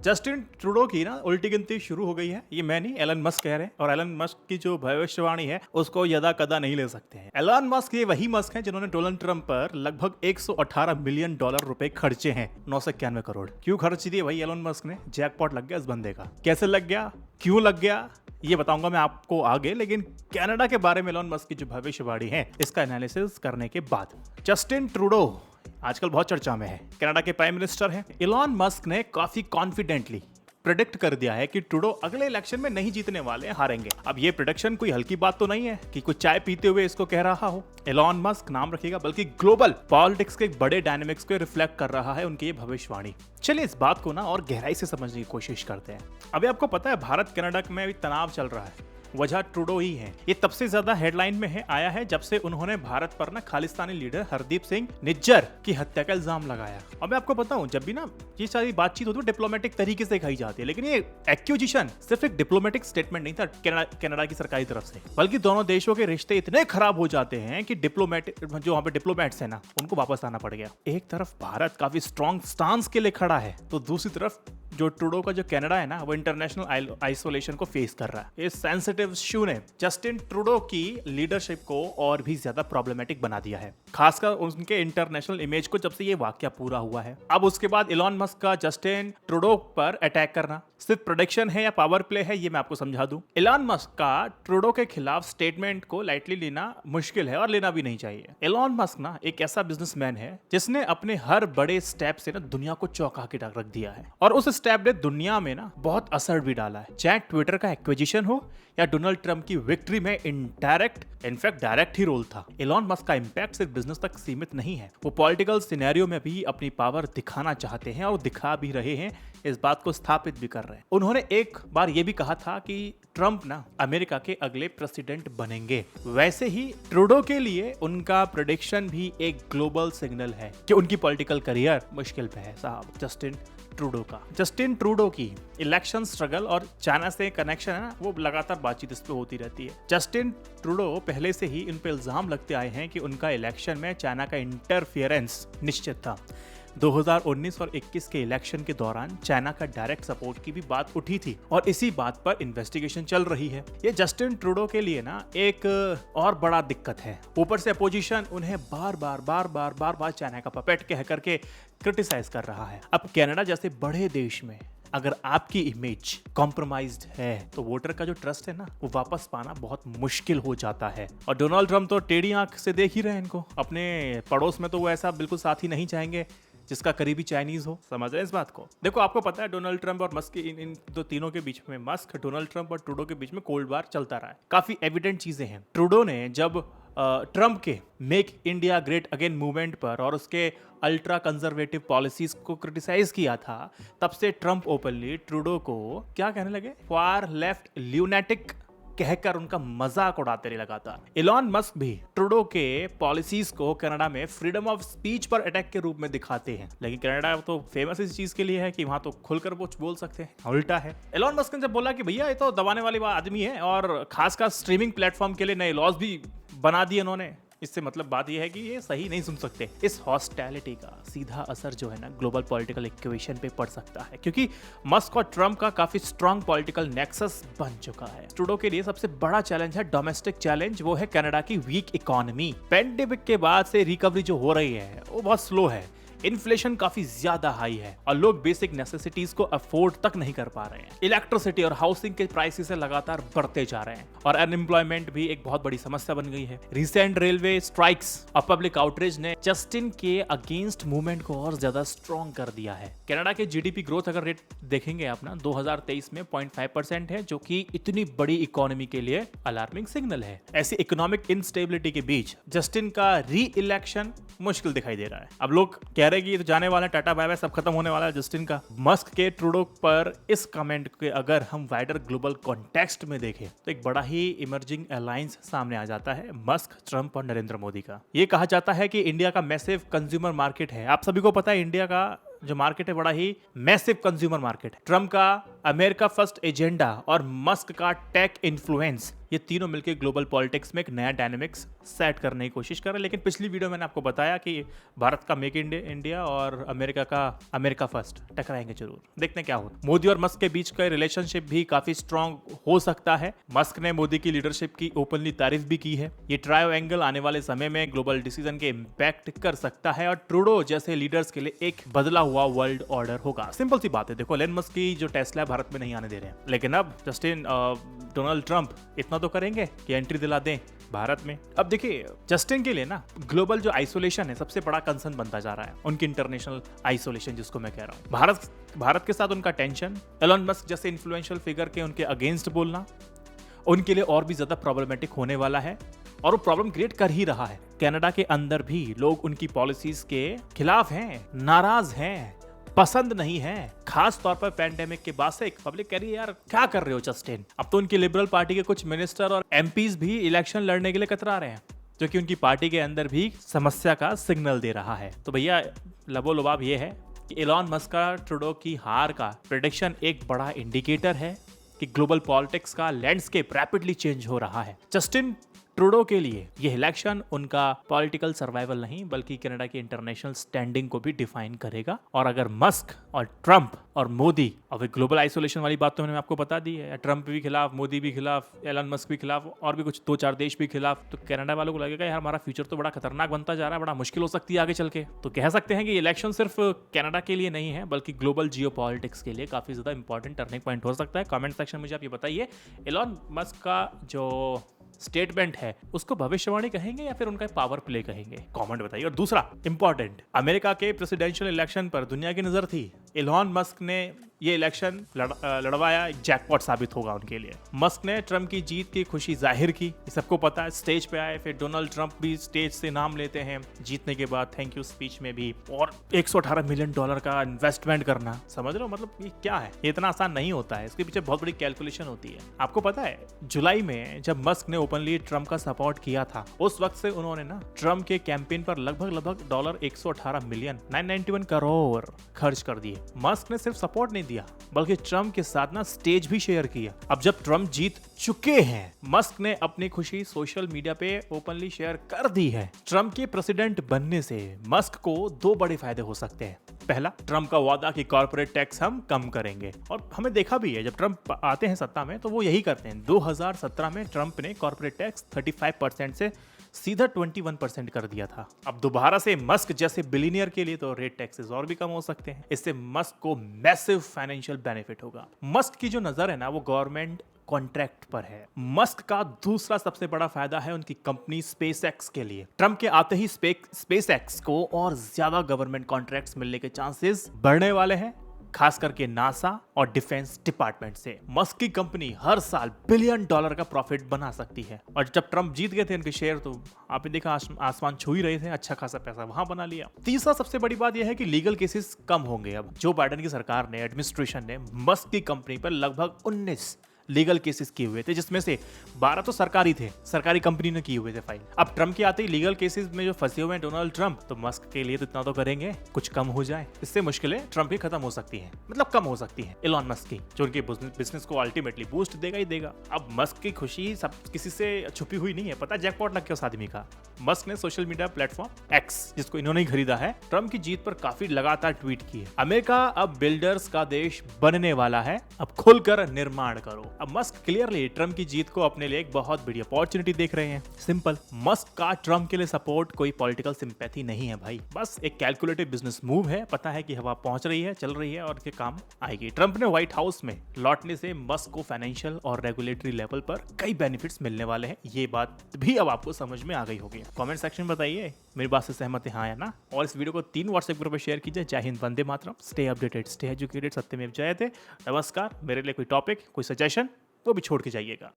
Justin Trudeau की ना उल्टी गिनती शुरू हो गई है। ये मैं नहीं, एलन मस्क कह रहे हैं, और एलन मस्क की जो भविष्यवाणी है उसको यदा कदा नहीं ले सकते हैं। एलन मस्क ये वही मस्क हैं जिन्होंने डोनाल्ड ट्रंप पर लगभग 118 मिलियन डॉलर रुपए खर्चे हैं। 991 करोड़ क्यों खर्च दिए भाई एलन मस्क ने? जैकपॉट लग गया इस बंदे का। कैसे लग गया, क्यों लग गया, ये बताऊंगा मैं आपको आगे। लेकिन कनाडा के बारे में एलन मस्क की जो भविष्यवाणी है इसका एनालिसिस करने के बाद, जस्टिन ट्रूडो आजकल बहुत चर्चा में है, कनाडा के प्राइम मिनिस्टर हैं। एलन मस्क ने काफी कॉन्फिडेंटली प्रेडिक्ट कर दिया है कि ट्रूडो अगले इलेक्शन में नहीं जीतने वाले, हारेंगे। अब ये प्रेडिक्शन कोई हल्की बात तो नहीं है कि कुछ चाय पीते हुए इसको कह रहा हो। एलन मस्क नाम रखिएगा, बल्कि ग्लोबल पॉलिटिक्स के बड़े डायनेमिक्स को रिफ्लेक्ट कर रहा है उनकी ये भविष्यवाणी। चलिए इस बात को ना और गहराई से समझने की कोशिश करते हैं। अभी आपको पता है भारत कनाडा में अभी तनाव चल रहा है, वजह ट्रूडो ही है। ये तब से ज्यादा हेडलाइन में आया है जब से उन्होंने भारत पर ना खालिस्तानी लीडर हरदीप सिंह निज्जर की हत्या का इल्जाम लगाया। अब मैं आपको बताऊं, जब भी ना ये सारी बातचीत होती है डिप्लोमेटिक तरीके से कही जाती है, लेकिन ये एक्यूजिशन सिर्फ एक डिप्लोमेटिक स्टेटमेंट नहीं था कनाडा की सरकारी तरफ से, बल्कि दोनों देशों के रिश्ते इतने खराब हो जाते हैं कि डिप्लोमेटिक जो वहां पे डिप्लोमेट्स है ना, उनको वापस आना पड़ गया। एक तरफ भारत काफी स्ट्रॉन्ग स्टांस के लिए खड़ा है, तो दूसरी तरफ जो ट्रूडो का जो कनाडा है ना, वो इंटरनेशनल आइसोलेशन को फेस कर रहा है। इस सेंसिटिव इश्यू ने जस्टिन ट्रूडो की लीडरशिप को और भी ज्यादा प्रॉब्लमेटिक बना दिया है, खासकर उनके इंटरनेशनल इमेज को, जब से ये वाकया पूरा हुआ है। अब उसके बाद एलन मस्क का जस्टिन ट्रूडो पर अटैक करना सिर्फ प्रोडक्शन है या पावर प्ले है, ये मैं आपको समझा दूं। एलन मस्क का ट्रूडो के खिलाफ स्टेटमेंट को लाइटली लेना मुश्किल है और लेना भी नहीं चाहिए। एलन मस्क ना एक ऐसा बिजनेसमैन है जिसने अपने हर बड़े स्टेप से ना दुनिया को चौंका के रख दिया है, और उस स्टेप ने दुनिया में ना बहुत असर भी डाला है। चाहे ट्विटर का एक्विजिशन हो या डोनाल्ड ट्रंप की विक्ट्री में इनडायरेक्ट इनफैक्ट डायरेक्ट ही रोल था। एलन मस्क का इंपैक्ट सिर्फ बिजनेस तक सीमित नहीं है, वो पॉलिटिकल सिनेरियो में भी अपनी पावर दिखाना चाहते हैं और दिखा भी रहे हैं, इस बात को स्थापित भी कर रहे हैं। उन्होंने एक बार यह भी कहा था कि ट्रंप ना अमेरिका के अगले प्रेसिडेंट बनेंगे। वैसे ही ट्रूडो के लिए उनका प्रेडिक्शन भी एक ग्लोबल सिग्नल है कि उनकी पॉलिटिकल करियर मुश्किल पे है साहब। जस्टिन ट्रूडो की इलेक्शन स्ट्रगल और चाइना से कनेक्शन है ना, वो लगातार बातचीत इस पे होती रहती है। जस्टिन ट्रूडो पहले से ही इन पे इल्जाम लगते आए हैं कि उनका इलेक्शन में चाइना का इंटरफियरेंस निश्चित था। 2019 और 21 के इलेक्शन के दौरान चाइना का डायरेक्ट सपोर्ट की भी बात उठी थी, और इसी बात पर इन्वेस्टिगेशन चल रही है। ये जस्टिन ट्रूडो के लिए ना एक और बड़ा दिक्कत है। ऊपर से अपोजिशन उन्हें बार बार चाइना का पपेट कह करके क्रिटिसाइज कर रहा है। अब कनाडा जैसे बड़े देश में अगर आपकी इमेज कॉम्प्रोमाइज्ड है तो वोटर का जो ट्रस्ट है ना, वो वापस पाना बहुत मुश्किल हो जाता है। और डोनाल्ड ट्रंप तो टेढ़ी आंख से देख ही रहे हैं इनको। अपने पड़ोस में तो वो ऐसा बिल्कुल साथ ही नहीं चाहेंगे जिसका करीबी चाइनीज हो। समझ रहे हैं इस बात को? देखो आपको पता है डोनाल्ड ट्रंप और मस्क इन दो तीनों के बीच में, मस्क, डोनाल्ड ट्रंप और ट्रूडो के बीच में कोल्ड वार चलता रहा है। काफी एविडेंट चीजें हैं। ट्रूडो ने जब ट्रंप के make India great again movement पर और उसके अल्ट्रा कंजर्वेटिव पॉलिसीज को क्रिटिसाइज किया था, तब से ट्रंप ओपनली ट्रूडो को क्या कहने लगे, फार लेफ्ट ल्यूनेटिक कहकर उनका मजाक उड़ाते रहे लगातार। एलन मस्क भी ट्रूडो के पॉलिसीज को कनाडा में फ्रीडम ऑफ स्पीच पर अटैक के रूप में दिखाते हैं, लेकिन कनाडा तो फेमस इस चीज के लिए है कि वहां तो खुलकर वो बोल सकते हैं। उल्टा है। एलन मस्क ने जब बोला कि भैया ये तो दबाने वाली आदमी है, और खासकर स्ट्रीमिंग प्लेटफॉर्म के लिए नए लॉज भी बना दिए इन्होंने, इससे मतलब बात यह है कि ये सही नहीं सुन सकते। इस हॉस्टिलिटी का सीधा असर जो है ना ग्लोबल पॉलिटिकल इक्वेशन पे पड़ सकता है, क्योंकि मस्क और ट्रंप का काफी स्ट्रॉन्ग पॉलिटिकल नेक्सस बन चुका है। ट्रूडो के लिए सबसे बड़ा चैलेंज है डोमेस्टिक चैलेंज, वो है कनाडा की वीक इकोनॉमी। पेंडेमिक के बाद से रिकवरी जो हो रही है वो बहुत स्लो है। इन्फ्लेशन काफी ज्यादा हाई है और लोग बेसिक नेसेसिटीज को अफोर्ड तक नहीं कर पा रहे हैं। इलेक्ट्रिसिटी और हाउसिंग के प्राइसेस लगातार बढ़ते जा रहे हैं, और अनएम्प्लॉयमेंट भी एक बहुत बड़ी समस्या बन गई है। रिसेंट रेलवे स्ट्राइक्स और पब्लिक आउटरीच ने जस्टिन के अगेंस्ट मूवमेंट को और ज्यादा स्ट्रॉन्ग कर दिया है। कनाडा के जीडीपी ग्रोथ अगर रेट देखेंगे आप ना, 2023 में 0.5% है, जो कि इतनी बड़ी इकोनॉमी के लिए अलार्मिंग सिग्नल है। ऐसी इकोनॉमिक इंस्टेबिलिटी के बीच जस्टिन का री इलेक्शन मुश्किल दिखाई दे रहा है। अब लोग कह रहे हैं कि ये तो जाने वाला, टाटा बाय बाय, सब खत्म होने वाला है जस्टिन का। मस्क के ट्रूडो पर इस कमेंट के अगर हम वाइडर ग्लोबल कॉन्टेक्स्ट में देखें तो एक बड़ा ही इमर्जिंग अलायंस सामने आ जाता है, मस्क, ट्रंप और नरेंद्र मोदी का। ये कहा जाता है कि इंडिया का मैसिव कंज्यूमर मार्केट है। आप सभी को पता है इंडिया का जो मार्केट है बड़ा ही मैसिव कंज्यूमर मार्केट है। ट्रंप का अमेरिका फर्स्ट एजेंडा और मस्क का टेक इन्फ्लुएंस, ये तीनों मिलकर ग्लोबल पॉलिटिक्स में एक नया डायनामिक्स सेट करने की कोशिश कर रहे हैं। लेकिन पिछली वीडियो मैंने आपको बताया कि भारत का मेक इंडिया और अमेरिका का अमेरिका फर्स्ट टकराएंगे जरूर। देखते हैं क्या होता है। मोदी और मस्क के बीच का रिलेशनशिप भी काफी स्ट्रांग हो सकता है। मस्क ने मोदी की लीडरशिप की ओपनली तारीफ भी की है। ये ट्रायो एंगल आने वाले समय में ग्लोबल डिसीजन के इम्पैक्ट कर सकता है और ट्रूडो जैसे लीडर्स के लिए एक बदला हुआ वर्ल्ड ऑर्डर होगा। सिंपल सी बात है, देखो एलन मस्क की जो टेस्ला भारत में नहीं आने दे रहे हैं, लेकिन अब जस्टिन डोनाल्ड ट्रंप इतना तो करेंगे कि एंट्री दिला दें भारत में। अब देखिए जस्टिन के लिए ना ग्लोबल जो आइसोलेशन है सबसे बड़ा कंसर्न बनता जा रहा है, उनकी इंटरनेशनल आइसोलेशन जिसको मैं कह रहा हूँ। भारत के साथ उनका टेंशन, एलन मस्क जैसे इन्फ्लुएंशियल फिगर के उनके अगेंस्ट बोलना उनके लिए और भी ज्यादा प्रॉब्लमेटिक होने वाला है और वो प्रॉब्लम क्रिएट कर ही रहा है। कनाडा के अंदर भी लोग उनकी पॉलिसीज के खिलाफ हैं, नाराज हैं, पसंद नहीं है। खास तौर पर पैंडेमिक के बाद से एक पब्लिक कह रही है यार क्या कर रहे हो जस्टिन। अब तो उनकी लिबरल पार्टी के कुछ मिनिस्टर और एमपीज भी इलेक्शन लड़ने के लिए कतरा रहे हैं, जो कि उनकी पार्टी के अंदर भी समस्या का सिग्नल दे रहा है। तो भैया लबोलुबाब ये है कि एलन मस्क का ट्रूडो की हार का प्रेडिक्शन एक बड़ा इंडिकेटर है कि ग्लोबल पॉलिटिक्स का लैंडस्केप रैपिडली चेंज हो रहा है। जस्टिन ट्रूडो के लिए यह इलेक्शन उनका पॉलिटिकल सर्वाइवल नहीं बल्कि कनाडा की इंटरनेशनल स्टैंडिंग को भी डिफाइन करेगा। और अगर मस्क और ट्रंप और मोदी, अब ग्लोबल आइसोलेशन वाली बात तो मैंने आपको बता दी है, ट्रंप भी खिलाफ, मोदी भी खिलाफ, एलन मस्क भी खिलाफ और भी कुछ 2-4 देश भी खिलाफ, तो कनाडा वालों को लगेगा यार हमारा फ्यूचर तो बड़ा खतरनाक बनता जा रहा है, बड़ा मुश्किल हो सकती है आगे चल के। तो कह सकते हैं कि इलेक्शन सिर्फ कनाडा के लिए नहीं है बल्कि ग्लोबल जियोपॉलिटिक्स के लिए काफी ज्यादा इंपॉर्टेंट टर्निंग पॉइंट हो सकता है। कमेंट सेक्शन में मुझे आप ये बताइए एलन मस्क का जो स्टेटमेंट है उसको भविष्यवाणी कहेंगे या फिर उनका पावर प्ले कहेंगे, कमेंट बताइए। और दूसरा इंपॉर्टेंट, अमेरिका के प्रेसिडेंशियल इलेक्शन पर दुनिया की नजर थी। एलन मस्क ने ये इलेक्शन लड़वाया, जैकपॉट साबित होगा उनके लिए। मस्क ने ट्रंप की जीत की खुशी जाहिर की, सबको पता है, स्टेज पे आए, फिर डोनाल्ड ट्रंप भी स्टेज से नाम लेते हैं जीतने के बाद, थैंक यू स्पीच में भी, और $118 मिलियन का इन्वेस्टमेंट करना। समझ रहे हो मतलब ये क्या है, ये इतना आसान नहीं होता है, इसके पीछे बहुत बड़ी कैलकुलेशन होती है। आपको पता है जुलाई में जब मस्क ने ओपनली ट्रंप का सपोर्ट किया था, उस वक्त से उन्होंने ना ट्रंप के कैंपेन पर लगभग $118 मिलियन 991 करोड़ खर्च कर दिए। मस्क ने सिर्फ सपोर्ट नहीं दिया बल्कि ट्रंप के साथ ना स्टेज भी शेयर किया। अब जब ट्रंप जीत चुके हैं, मस्क ने अपनी खुशी सोशल मीडिया पे ओपनली शेयर कर दी है। ट्रंप के प्रेसिडेंट बनने से मस्क को 2 बड़े फायदे हो सकते हैं। पहला, ट्रंप का वादा कि कॉर्पोरेट टैक्स हम कम करेंगे, और हमें देखा भी है जब ट्रंप आते हैं सत्ता में तो वो यही करते हैं। 2017 में ट्रंप ने कॉर्पोरेट टैक्स 35% से सीधा 21% कर दिया था। अब दोबारा से मस्क जैसे बिलियनियर के लिए तो रेट टैक्सेस और भी कम हो सकते हैं। इससे मस्क को मैसिव फाइनेंशियल बेनिफिट होगा। मस्क की जो नजर है ना वो गवर्नमेंट कॉन्ट्रैक्ट पर है। मस्क का दूसरा सबसे बड़ा फायदा है उनकी कंपनी स्पेसएक्स के लिए। ट्रंप के आते ही स्पेसएक्स को और ज्यादा गवर्नमेंट कॉन्ट्रैक्ट्स मिलने के चांसेस बढ़ने वाले हैं, खास करके नासा और डिफेंस डिपार्टमेंट से। मस्क की कंपनी हर साल $1 बिलियन का प्रॉफिट बना सकती है। और जब ट्रंप जीत गए थे उनके शेयर तो आपने देखा आसमान छू ही रहे थे, अच्छा खासा पैसा वहां बना लिया। तीसरा सबसे बड़ी बात यह है कि लीगल केसेस कम होंगे। अब जो बाइडेन की सरकार ने, एडमिनिस्ट्रेशन ने मस्क की कंपनी पर लगभग 19 लीगल केसेस किए हुए थे, जिसमें से 12 तो सरकारी थे, सरकारी कंपनी ने किए हुए थे फाइल। अब ट्रंप के आते ही लीगल केसेस में जो फंसे हुए हैं डोनाल्ड ट्रंप, तो मस्क के लिए तो इतना तो करेंगे कुछ कम हो जाए। इससे मुश्किलें ट्रंप की खत्म हो सकती हैं, मतलब कम हो सकती हैं एलन मस्क की, जो उनके बिजनेस को अल्टीमेटली बूस्ट देगा ही देगा। अब मस्क की खुशी सब किसी से छुपी हुई नहीं है, पता जैकपॉट लग गया उस आदमी का। मस्क ने सोशल मीडिया प्लेटफॉर्म एक्स, जिसको इन्होंने ही खरीदा है, ट्रंप की जीत पर काफी लगातार ट्वीट किए। अमेरिका अब बिल्डर्स का देश बनने वाला है, अब खुलकर निर्माण करो। अब मस्क क्लियरली ट्रंप की जीत को अपने लिए एक बहुत बड़ी अपॉर्चुनिटी देख रहे हैं। सिंपल, मस्क का ट्रंप के लिए सपोर्ट कोई पॉलिटिकल सिंपैथी नहीं है भाई, बस एक कैलकुलेटिव बिजनेस मूव है। पता है कि हवा पहुंच रही है, चल रही है और के काम आएगी। ट्रंप ने व्हाइट हाउस में लौटने से मस्क को फाइनेंशियल और रेगुलेटरी लेवल पर कई बेनिफिट्स मिलने वाले हैं। ये बात भी अब आपको समझ में आ गई होगी। कमेंट सेक्शन में बताइए मेरी बात से सहमत है हाँ या ना, और इस वीडियो को 3 व्हाट्सएप ग्रुप में शेयर कीजिए। जय Hind, Vande Mataram, stay updated, stay educated, सत्यमेव जयते। नमस्कार। मेरे लिए कोई टॉपिक, कोई सजेशन वो भी छोड़ के जाइएगा।